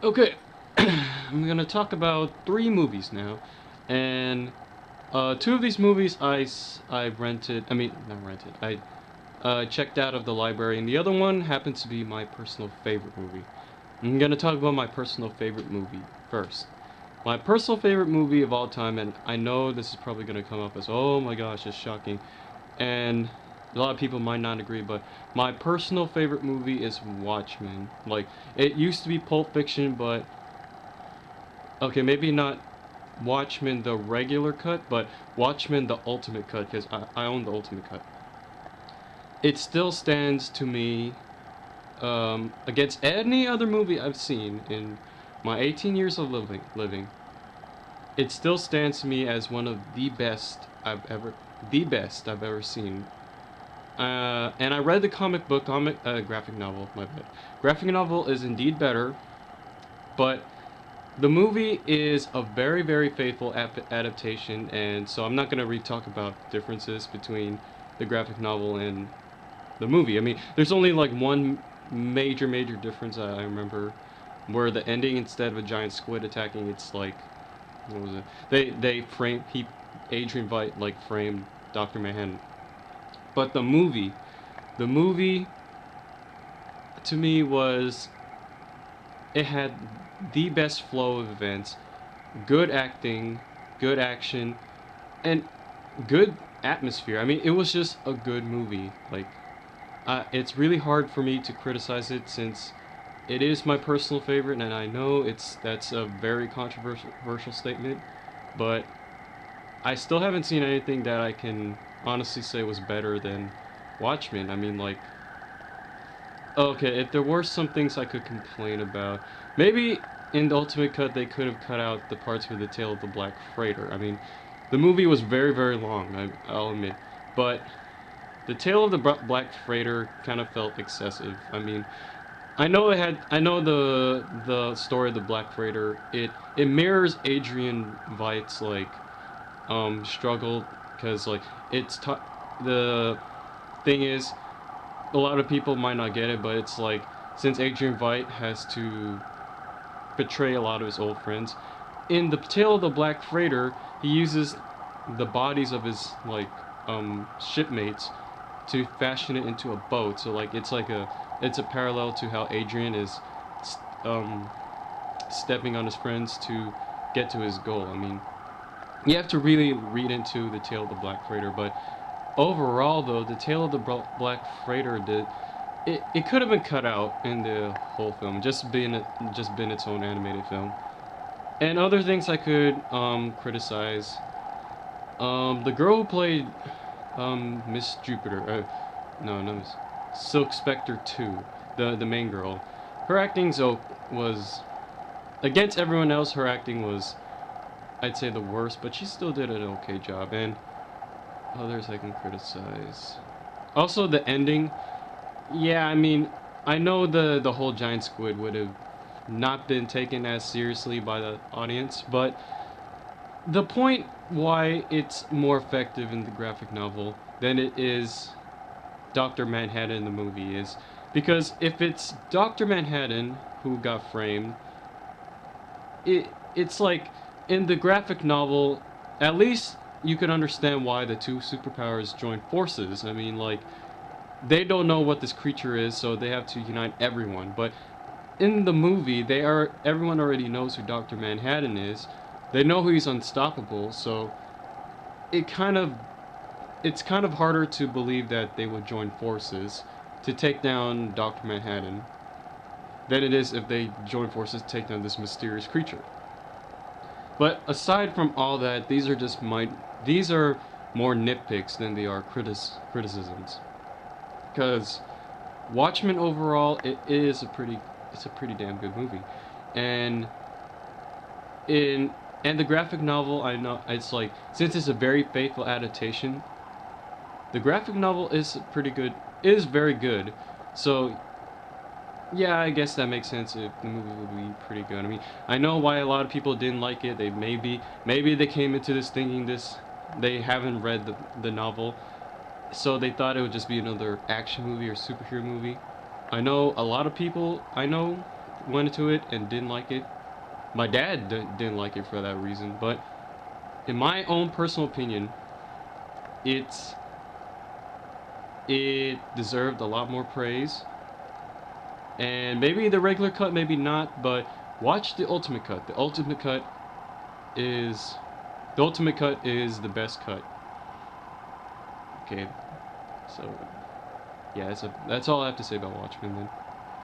Okay, I'm gonna talk about three movies now, and two of these movies I rented. I mean, not rented. I checked out of the library, and the other one happens to be my personal favorite movie. I'm gonna talk about my personal favorite movie first. My personal favorite movie of all time, and I know this is probably gonna come up as, oh my gosh, it's shocking, and a lot of people might not agree, but my personal favorite movie is Watchmen. Like, it used to be Pulp Fiction, but okay, maybe not Watchmen the regular cut, but Watchmen the ultimate cut, because I own the ultimate cut. It still stands to me against any other movie I've seen in my 18 years of living. It still stands to me as one of the best I've ever seen. And I read the graphic novel, my bad. Graphic novel is indeed better, but the movie is a very, very faithful adaptation, and so I'm not going to talk about differences between the graphic novel and the movie. I mean, there's only like one major difference I remember, where the ending, instead of a giant squid attacking, it's like, what was it? Adrian Veidt like framed Dr. Manhattan. But the movie to me was, it had the best flow of events, good acting, good action, and good atmosphere. I mean, it was just a good movie. Like, it's really hard for me to criticize it since it is my personal favorite, and I know that's a very controversial statement, but I still haven't seen anything that I can honestly say was better than Watchmen. I mean, like, okay, if there were some things I could complain about, maybe in the Ultimate Cut they could have cut out the parts with the Tale of the Black Freighter. I mean, the movie was very long, I'll admit, but the Tale of the Black Freighter kind of felt excessive. I mean, I know the story of the Black Freighter. It mirrors Adrian Veidt's like struggle, because like the thing is, a lot of people might not get it, but it's like, since Adrian Veidt has to betray a lot of his old friends, in the Tale of the Black Freighter, he uses the bodies of his like shipmates to fashion it into a boat. So like, it's a parallel to how Adrian is um stepping on his friends to get to his goal. I mean, you have to really read into the Tale of the Black Freighter, but overall, though, the Tale of the Black Freighter it could have been cut out in the whole film, just been its own animated film. And other things I could criticize. The girl who played Miss Jupiter, no, no, Miss Silk Spectre 2, the main girl, her acting was, against everyone else, her acting was, I'd say, the worst, but she still did an okay job. And others I can criticize. Also, the ending. Yeah, I mean, I know the whole giant squid would have not been taken as seriously by the audience, but the point why it's more effective in the graphic novel than it is Dr. Manhattan in the movie is because if it's Dr. Manhattan who got framed, it's like, in the graphic novel, at least you can understand why the two superpowers join forces. I mean, like, they don't know what this creature is, so they have to unite everyone. But in the movie, everyone already knows who Dr. Manhattan is. They know he's unstoppable, so it kind of it's kind of harder to believe that they would join forces to take down Dr. Manhattan than it is if they join forces to take down this mysterious creature. But aside from all that, these are more nitpicks than they are criticisms. Because Watchmen overall, it's a pretty damn good movie, and in and the graphic novel, I know it's like, since it's a very faithful adaptation, the graphic novel is very good. So yeah, I guess that makes sense if the movie would be pretty good. I mean, I know why a lot of people didn't like it. Maybe they came into this thinking they haven't read the novel, so they thought it would just be another action movie or superhero movie. I know a lot of people. I know went into it and didn't like it. My dad didn't like it for that reason, but in my own personal opinion, it deserved a lot more praise. And maybe the regular cut, maybe not, but watch the ultimate cut. Is the ultimate cut is the best cut. Okay, so yeah, that's all I have to say about Watchmen then.